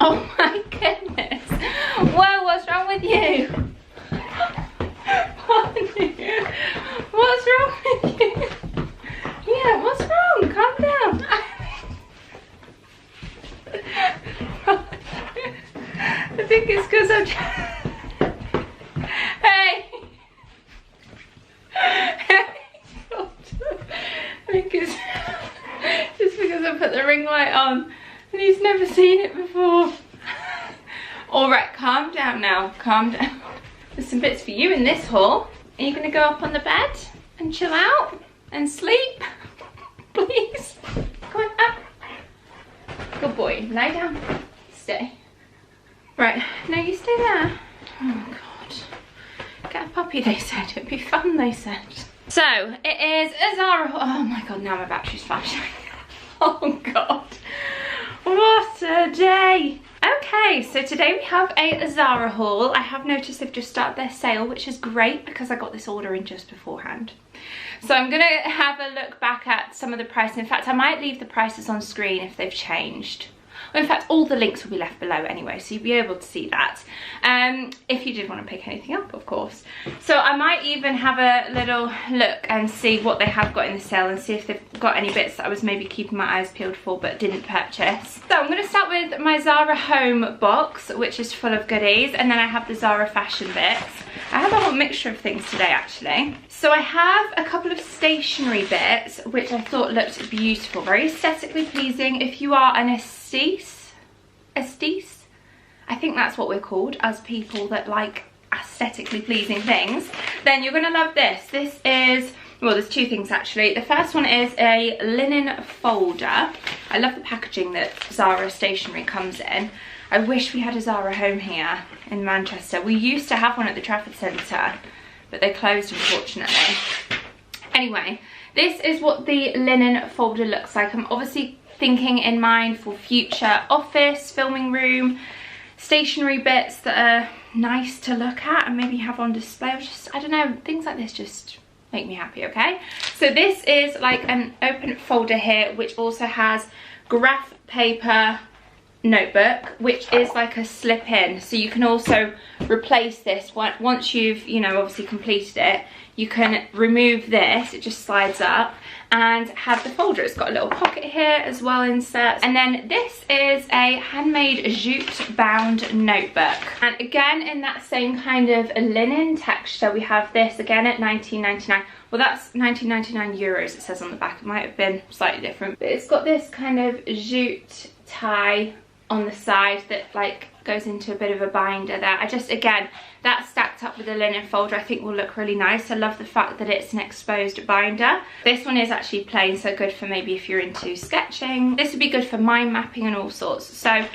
Oh my goodness. Whoa, what's wrong with you? What's wrong with you? Yeah, what's wrong? Calm down. I think it's because I'm... Hey! I think it's just because I put the ring light on and he's never seen it before. Alright, calm down now, calm down. There's some bits for you in this haul. Are you gonna go up on the bed and chill out and sleep? Please? Come on, up. Good boy, lie down, stay. Right, no, you stay there. Oh God. Get a puppy, they said. It'd be fun, they said. So, it is a ZARA. Oh my God, now my battery's flashing. Oh God. What a day. Okay, so today we have a ZARA haul. I have noticed they've just started their sale, which is great because I got this order in just beforehand. So I'm going to have a look back at some of the prices. In fact, I might leave the prices on screen if they've changed. Well, in fact, all the links will be left below anyway, so you'll be able to see that. If you did want to pick anything up, of course. So I might even have a little look and see what they have got in the sale and see if they've got any bits that I was maybe keeping my eyes peeled for but didn't purchase. So I'm going to start with my ZARA home box, which is full of goodies, and then I have the ZARA fashion bits. I have a whole mixture of things today, actually. So I have a couple of stationery bits, which I thought looked beautiful, very aesthetically pleasing. If you are an aesthete, I think that's what we're called as people that like aesthetically pleasing things, then you're gonna love this. This is, well, there's two things actually. The first one is a linen folder. I love the packaging that ZARA stationery comes in. I wish we had a ZARA home here in Manchester. We used to have one at the Trafford Centre, but they closed, unfortunately. Anyway, this is what the linen folder looks like. I'm obviously thinking in mind for future office, filming room, stationery bits that are nice to look at and maybe have on display. Or just, I don't know, things like this just make me happy, okay? So this is like an open folder here, which also has graph paper notebook, which is like a slip in, so you can also replace this once you've, you know, obviously completed it. You can remove this, it just slides up, and have the folder. It's got a little pocket here as well, inserts. And then this is a handmade jute bound notebook, and again in that same kind of linen texture. We have this again at 19.99. Well, that's 19.99 euros, it says on the back. It might have been slightly different, but it's got this kind of jute tie on the side that like goes into a bit of a binder there. I just, again, that stacked up with the linen folder I think will look really nice. I love the fact that it's an exposed binder. This one is actually plain, so good for maybe if you're into sketching. This would be good for mind mapping and all sorts. So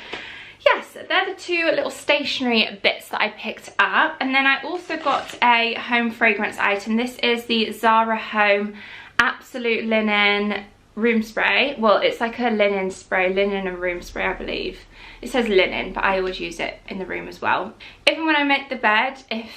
yes, they're the two little stationery bits that I picked up. And then I also got a home fragrance item. This is the ZARA Home Absolute Linen room spray. Well, it's like a linen spray, linen and room spray, I believe. It says linen, but I always use it in the room as well. Even when I make the bed, if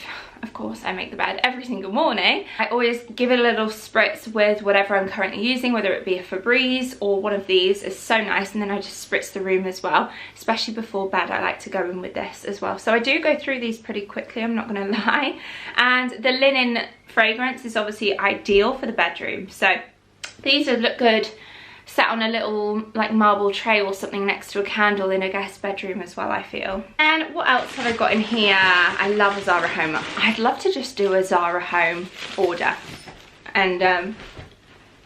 of course I make the bed every single morning, I always give it a little spritz with whatever I'm currently using, whether it be a Febreze or one of these. Is so nice. And then I just spritz the room as well, especially before bed. I like to go in with this as well. So I do go through these pretty quickly, I'm not gonna lie. And the linen fragrance is obviously ideal for the bedroom. So these would look good set on a little like marble tray or something next to a candle in a guest bedroom as well, I feel. And what else have I got in here? I love a ZARA Home. I'd love to just do a ZARA Home order. And oh,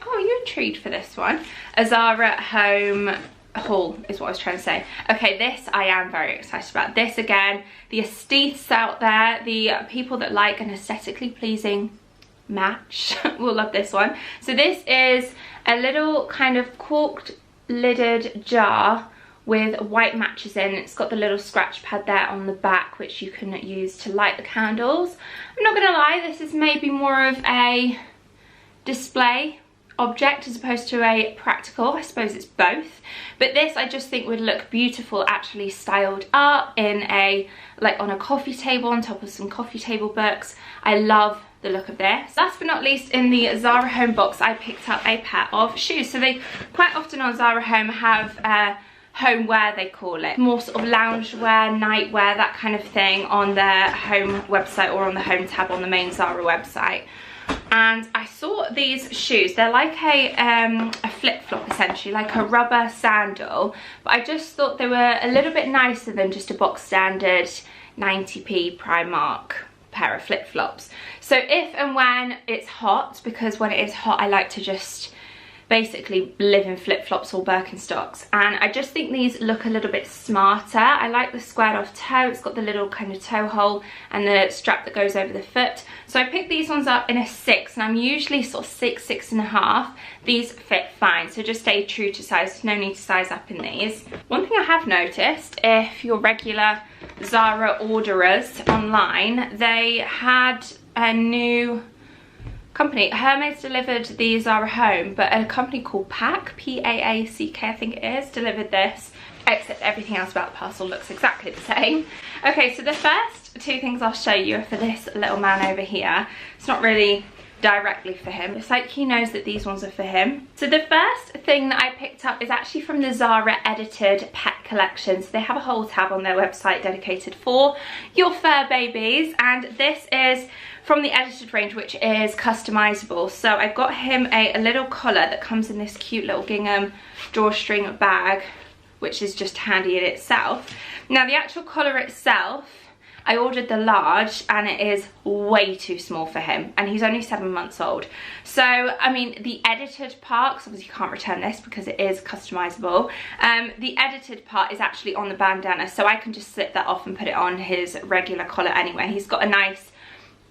you're intrigued for this one. A ZARA Home haul is what I was trying to say. Okay, this I am very excited about. This again, the aesthetes out there, the people that like an aesthetically pleasing match will love this one. So this is a little kind of corked lidded jar with white matches in. It's got the little scratch pad there on the back, which you can use to light the candles. I'm not gonna lie, this is maybe more of a display object as opposed to a practical. I suppose it's both, but this I just think would look beautiful actually styled up in a, like on a coffee table on top of some coffee table books. I love the look of this. Last but not least, in the ZARA Home box I picked up a pair of shoes. So they quite often on ZARA Home have homeware, they call it. More sort of loungewear, nightwear, that kind of thing on their home website or on the home tab on the main ZARA website. And I saw these shoes. They're like a flip-flop essentially, like a rubber sandal, but I just thought they were a little bit nicer than just a box standard 90p Primark pair of flip-flops. So if and when it's hot, because when it is hot I like to just basically live in flip-flops or Birkenstocks, and I just think these look a little bit smarter. I like the squared off toe. It's got the little kind of toe hole and the strap that goes over the foot. So I picked these ones up in a 6, and I'm usually sort of 6, 6.5. These fit fine, so just stay true to size. No need to size up in these. One thing I have noticed, if you're regular ZARA orderers online, they had a new company. Hermes delivered the ZARA home, but a company called Pack, P-A-A-C-K I think it is, delivered this, except everything else about the parcel looks exactly the same. Okay, so the first two things I'll show you are for this little man over here. It's not really directly for him. It's like he knows that these ones are for him. So the first thing that I picked up is actually from the ZARA edited pet collection. So they have a whole tab on their website dedicated for your fur babies, and this is from the edited range, which is customizable. So I got him a little collar that comes in this cute little gingham drawstring bag, which is just handy in itself. Now the actual collar itself, I ordered the large and it is way too small for him, and he's only 7 months old. So I mean, the edited part, 'cause obviously you can't return this because it is customizable, the edited part is actually on the bandana, so I can just slip that off and put it on his regular collar anyway. He's got a nice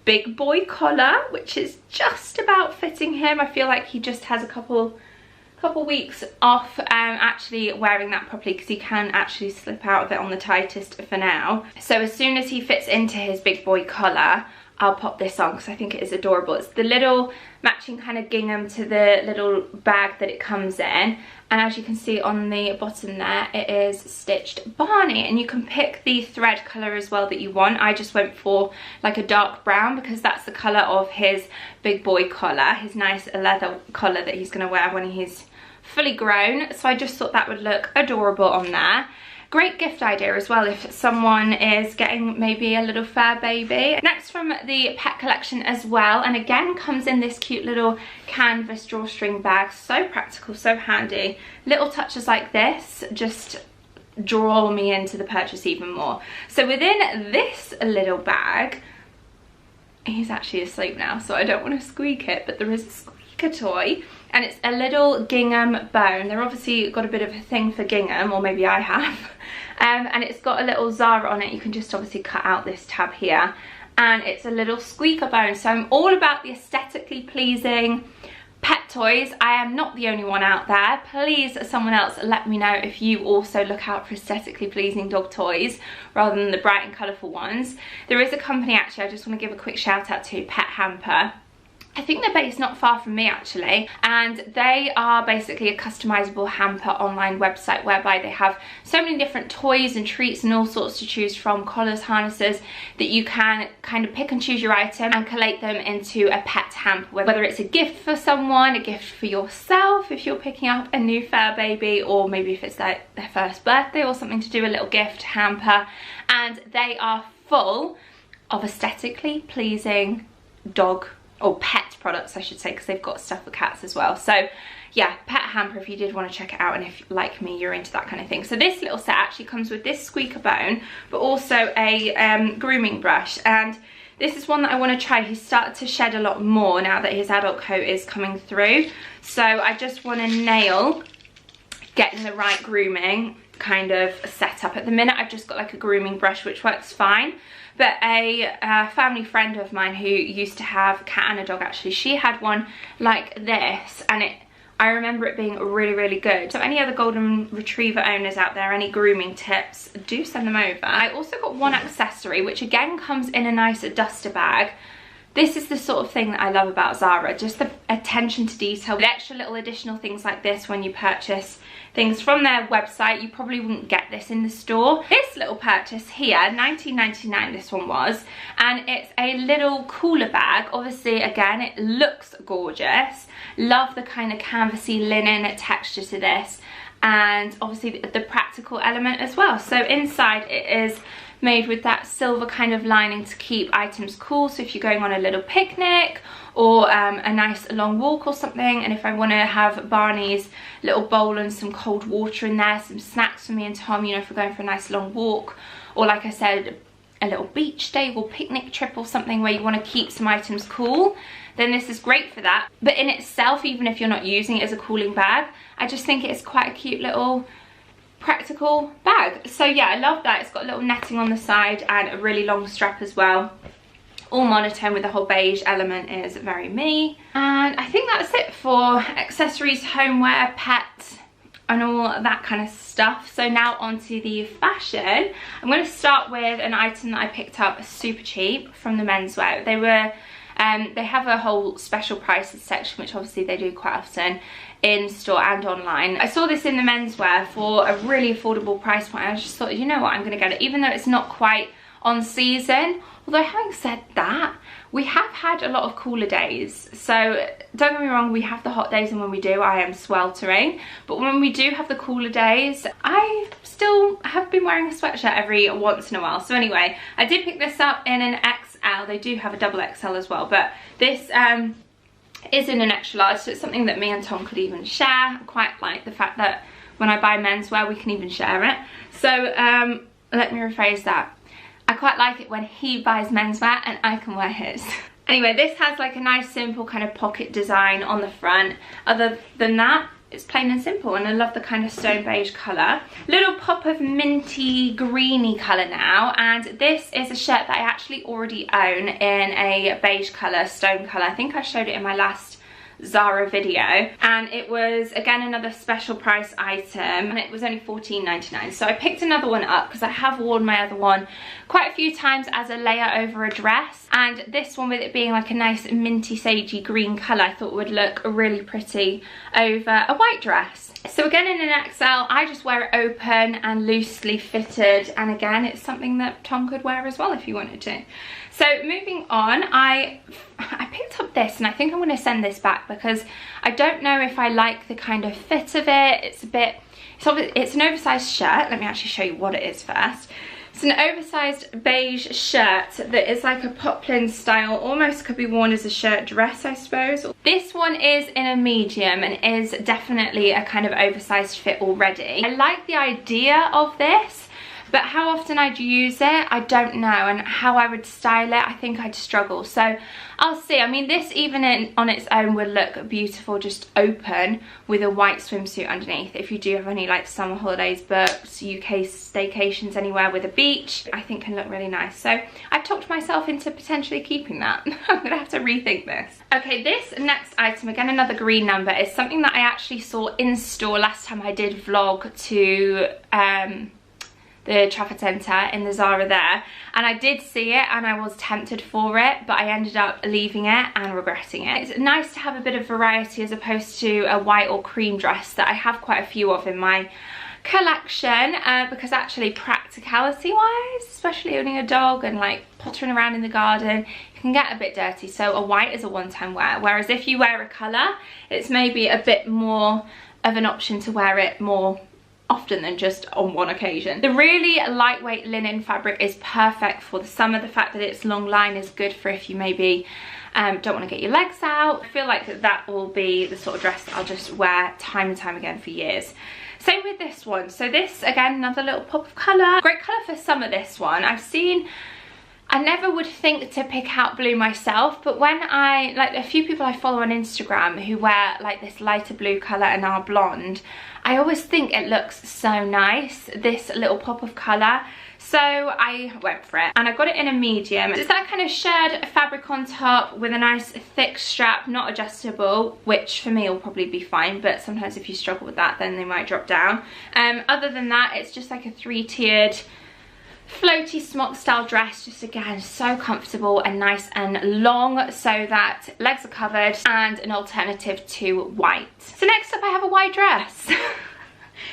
big boy collar, which is just about fitting him. I feel like he just has a couple weeks off actually wearing that properly, because he can actually slip out of it on the tightest for now. So as soon as he fits into his big boy collar, I'll pop this on because I think it is adorable. It's the little matching kind of gingham to the little bag that it comes in, and as you can see on the bottom there, it is stitched Barney, and you can pick the thread colour as well that you want. I just went for like a dark brown because that's the colour of his big boy collar, his nice leather collar that he's going to wear when he's fully grown. So I just thought that would look adorable on there. Great gift idea as well if someone is getting maybe a little fur baby. Next from the pet collection as well, and again comes in this cute little canvas drawstring bag. So practical, so handy. Little touches like this just draw me into the purchase even more. So within this little bag, he's actually asleep now, so I don't want to squeak it, but there is a squeaker toy, and it's a little gingham bone. They're obviously got a bit of a thing for gingham, or maybe I have. And it's got a little ZARA on it. You can just obviously cut out this tab here, and it's a little squeaker bone. So I'm all about the aesthetically pleasing pet toys. I am not the only one out there. Please, someone else, let me know if you also look out for aesthetically pleasing dog toys rather than the bright and colourful ones. There is a company actually I just want to give a quick shout out to, Pet Hamper. I think they're based not far from me actually, and they are basically a customizable hamper online website whereby they have so many different toys and treats and all sorts to choose from, collars, harnesses, that you can kind of pick and choose your item and collate them into a pet hamper, whether it's a gift for someone, a gift for yourself if you're picking up a new fur baby, or maybe if it's their first birthday or something to do, a little gift hamper. And they are full of aesthetically pleasing dog or pet products, I should say, because they've got stuff for cats as well. So yeah, Pet Hamper if you did want to check it out, and if like me you're into that kind of thing. So this little set actually comes with this squeaker bone, but also a grooming brush, and this is one that I want to try. He's started to shed a lot more now that his adult coat is coming through, so I just want to nail getting the right grooming kind of setup. At the minute I've just got like a grooming brush which works fine, but a family friend of mine who used to have a cat and a dog actually, she had one like this, and I remember it being really, really good. So any other golden retriever owners out there, any grooming tips, do send them over. I also got one accessory which again comes in a nice duster bag. This is the sort of thing that I love about ZARA, just the attention to detail. The extra little additional things like this when you purchase things from their website, you probably wouldn't get this in the store. This little purchase here, $19.99 this one was, and it's a little cooler bag. Obviously, again, it looks gorgeous. Love the kind of canvassy linen texture to this. and obviously the practical element as well. So inside it is made with that silver kind of lining to keep items cool, so if you're going on a little picnic or a nice long walk or something, and if I want to have Barney's little bowl and some cold water in there, some snacks for me and Tom, you know, if we're going for a nice long walk, or like I said, a little beach day or picnic trip or something where you want to keep some items cool, then this is great for that. But in itself, even if you're not using it as a cooling bag, I just think it's quite a cute little practical bag. So yeah, I love that. It's got a little netting on the side and a really long strap as well. All monotone with the whole beige element is very me. And I think that's it for accessories, homeware, pet, and all that kind of stuff. So now onto the fashion. I'm going to start with an item that I picked up super cheap from the menswear. They were they have a whole special prices section, which obviously they do quite often in store and online. I saw this in the menswear for a really affordable price point. I just thought, you know what, I'm gonna get it, even though it's not quite on season. Although having said that, we have had a lot of cooler days, so don't get me wrong, we have the hot days, and when we do, I am sweltering. But when we do have the cooler days, I still have been wearing a sweatshirt every once in a while. So anyway, I did pick this up in an XL. They do have a double XL as well, but this is in an extra large, so it's something that me and Tom could even share. I quite like the fact that when I buy menswear, we can even share it. So let me rephrase that. I quite like it when he buys menswear and I can wear his. Anyway, this has like a nice simple kind of pocket design on the front. Other than that, it's plain and simple, and I love the kind of stone beige colour. Little pop of minty greeny colour now, and this is a shirt that I actually already own in a beige colour, stone colour. I think I showed it in my last ZARA video, and it was again another special price item, and it was only $14.99. so I picked another one up because I have worn my other one quite a few times as a layer over a dress, and this one, with it being like a nice minty sagey green colour, I thought would look really pretty over a white dress. So again, in an XL, I just wear it open and loosely fitted, and again, it's something that Tom could wear as well if he wanted to. So moving on, I picked up this, and I think I'm going to send this back because I don't know if I like the kind of fit of it. It's a bit, it's an oversized shirt. Let me actually show you what it is first. It's an oversized beige shirt that is like a poplin style, almost could be worn as a shirt dress, I suppose. This one is in a medium and is definitely a kind of oversized fit already. I like the idea of this, but how often I'd use it, I don't know, and how I would style it, I think I'd struggle. So I'll see. I mean, this even on its own would look beautiful, just open with a white swimsuit underneath. If you do have any like summer holidays booked, UK staycations anywhere with a beach, I think can look really nice. So I've talked myself into potentially keeping that. I'm gonna have to rethink this. Okay, this next item, again another green number, is something that I actually saw in store last time I did vlog to the Trafford Centre in the ZARA there, and I did see it and I was tempted for it, but I ended up leaving it and regretting it. It's nice to have a bit of variety as opposed to a white or cream dress that I have quite a few of in my collection, because actually practicality wise, especially owning a dog and like pottering around in the garden, it can get a bit dirty. So a white is a one-time wear, whereas if you wear a colour, it's maybe a bit more of an option to wear it more often than just on one occasion. The really lightweight linen fabric is perfect for the summer. The fact that it's long line is good for if you maybe don't want to get your legs out. I feel like that will be the sort of dress that I'll just wear time and time again for years. Same with this one. So this, again, another little pop of colour. Great colour for summer, this one. I never would think to pick out blue myself, but when like a few people I follow on Instagram who wear like this lighter blue colour and are blonde, I always think it looks so nice, this little pop of colour. So I went for it, and I got it in a medium. It's that kind of shirred fabric on top with a nice thick strap, not adjustable, which for me will probably be fine, but sometimes if you struggle with that, then they might drop down. Other than that, it's just like a three-tiered floaty smock style dress, just again so comfortable and nice and long, so that legs are covered, and an alternative to white. So next up I have a white dress.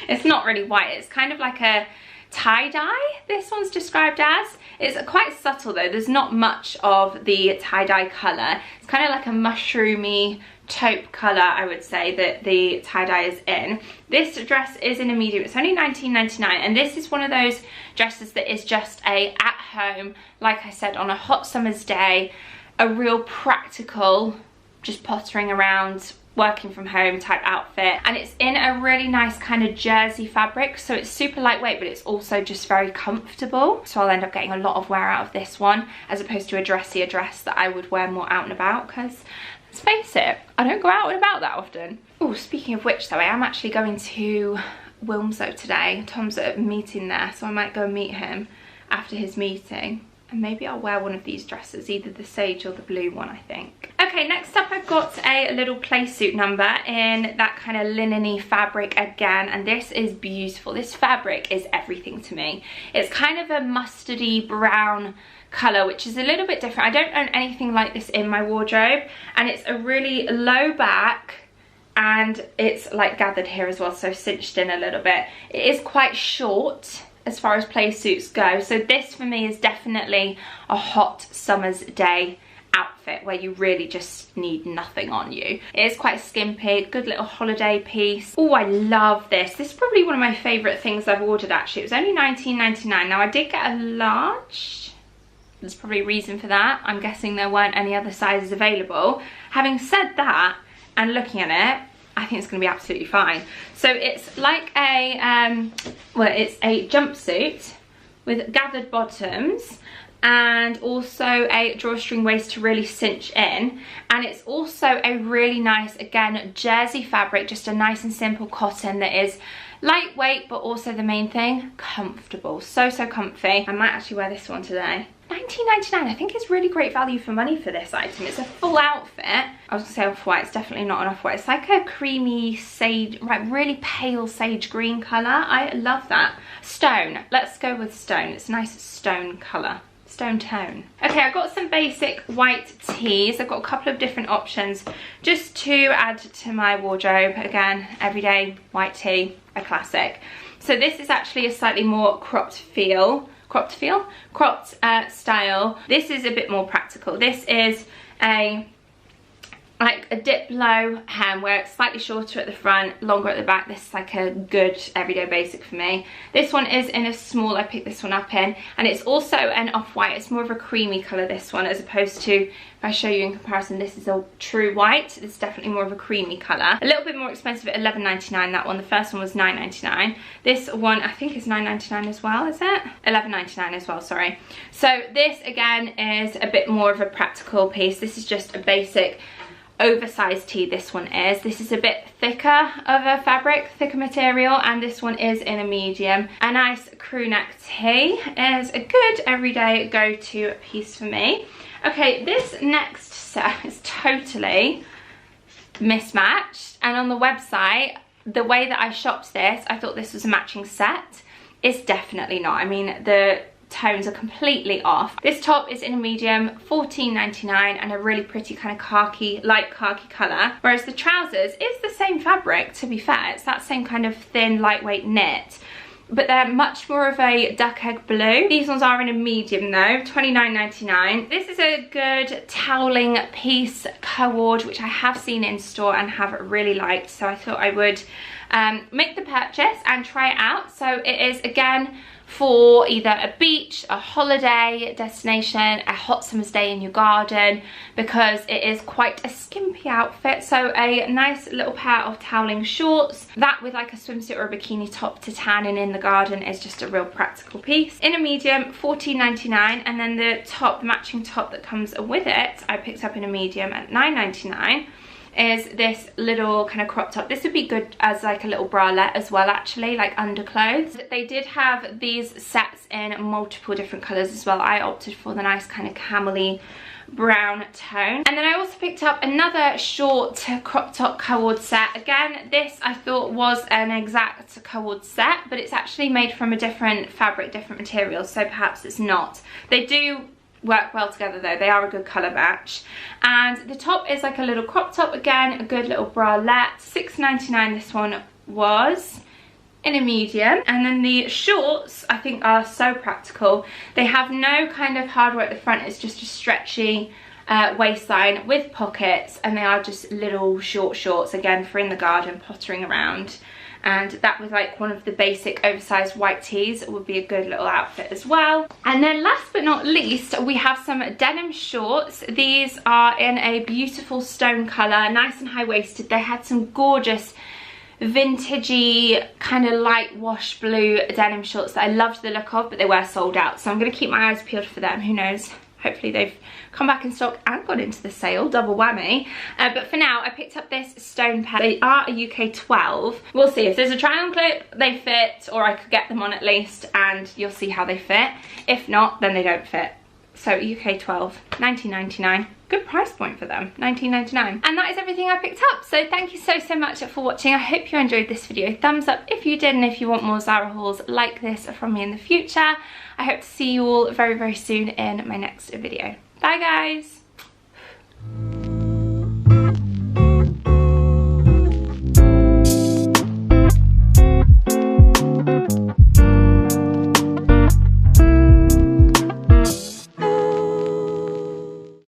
It's not really white, it's kind of like a tie-dye, this one's described as. It's quite subtle though, there's not much of the tie-dye colour. It's kind of like a mushroomy taupe colour, I would say, that the tie-dye is in. This dress is in a medium. It's only £19.99, and this is one of those dresses that is just a at home, like I said, on a hot summer's day, a real practical, just pottering around, working from home type outfit. And it's in a really nice kind of jersey fabric, so it's super lightweight, but it's also just very comfortable. So I'll end up getting a lot of wear out of this one, as opposed to a dressier dress that I would wear more out and about, because let's face it, I don't go out and about that often. Oh, speaking of which though, I am actually going to Wilmslow today. Tom's at a meeting there, so I might go and meet him after his meeting. And maybe I'll wear one of these dresses, either the sage or the blue one, I think. Okay, next up I've got a little play suit number in that kind of linen-y fabric again, and this is beautiful. This fabric is everything to me. It's kind of a mustardy brown colour, which is a little bit different. I don't own anything like this in my wardrobe, and it's a really low back, and it's like gathered here as well, so cinched in a little bit. It is quite short as far as play suits go, so this for me is definitely a hot summer's day outfit where you really just need nothing on you. It is quite skimpy, good little holiday piece. Oh, I love this. This is probably one of my favourite things I've ordered actually. It was only £19.99. Now I did get a large. There's probably a reason for that. I'm guessing there weren't any other sizes available. Having said that, and looking at it, I think it's going to be absolutely fine. So it's like a, well, it's a jumpsuit with gathered bottoms and also a drawstring waist to really cinch in. And it's also a really nice, again, jersey fabric, just a nice and simple cotton that is lightweight, but also the main thing, comfortable. So, so comfy. I might actually wear this one today. £19.99, I think it's really great value for money for this item. It's a full outfit. I was gonna say off-white, it's definitely not an off-white. It's like a creamy sage, like really pale sage green colour. I love that. Stone, let's go with stone. It's a nice stone colour. Stone tone. Okay, I've got some basic white tees. I've got a couple of different options just to add to my wardrobe. Again, everyday white tee, a classic. So this is actually a slightly more cropped style. This is a bit more practical. This is like a dip low hem where it's slightly shorter at the front, longer at the back. This is like a good everyday basic for me. This one is in a small, I picked this one up in, and it's also an off-white. It's more of a creamy colour, this one, as opposed to, if I show you in comparison, this is a true white. It's definitely more of a creamy colour. A little bit more expensive at £11.99, that one. The first one was £9.99. This one, I think, is £9.99 as well, is it? £11.99 as well, sorry. So this, again, is a bit more of a practical piece. This is just a basic oversized tee. This one is. This is a bit thicker of a fabric, thicker material, and this one is in a medium. A nice crew neck tee is a good everyday go-to piece for me. Okay, this next set is totally mismatched, and on the website, the way that I shopped this, I thought this was a matching set. It's definitely not. I mean, the tones are completely off. This top is in a medium, $14.99, and a really pretty kind of khaki, light khaki colour, whereas the trousers is the same fabric, to be fair. It's that same kind of thin, lightweight knit, but they're much more of a duck egg blue. These ones are in a medium though, $29.99. This is a good toweling piece, co-ord, which I have seen in store and have really liked, so I thought I would make the purchase and try it out. So it is, again, for either a beach, a holiday destination, a hot summer's day in your garden, because it is quite a skimpy outfit. So a nice little pair of toweling shorts, that with like a swimsuit or a bikini top to tan in the garden is just a real practical piece. In a medium, $14.99, and then the top, the matching top that comes with it, I picked up in a medium at $9.99. Is this little kind of crop top. This would be good as like a little bralette as well, actually, like underclothes. They did have these sets in multiple different colours as well. I opted for the nice kind of camely brown tone. And then I also picked up another short crop top co-ord set. Again, this I thought was an exact co-ord set, but it's actually made from a different fabric, different material, so perhaps it's not. They do work well together though. They are a good colour match. And the top is like a little crop top, again, a good little bralette. $6.99 this one was, in a medium. And then the shorts, I think, are so practical. They have no kind of hardware at the front. It's just a stretchy waistline with pockets, and they are just little short shorts, again for in the garden, pottering around. And that was like one of the basic oversized white tees would be a good little outfit as well. And then last but not least, we have some denim shorts. These are in a beautiful stone colour, nice and high-waisted. They had some gorgeous vintagey kind of light wash blue denim shorts that I loved the look of, but they were sold out, so I'm going to keep my eyes peeled for them. Who knows, hopefully they've come back in stock and got into the sale, double whammy. But for now, I picked up this stone pair. They are a UK 12. We'll see if there's a try on clip, they fit, or I could get them on at least, and you'll see how they fit. If not, then they don't fit. So UK 12, 19.99. Good price point for them, 19.99. And that is everything I picked up. So thank you so much for watching. I hope you enjoyed this video. Thumbs up if you did, and if you want more Zara hauls like this from me in the future. I hope to see you all very soon in my next video. Bye guys.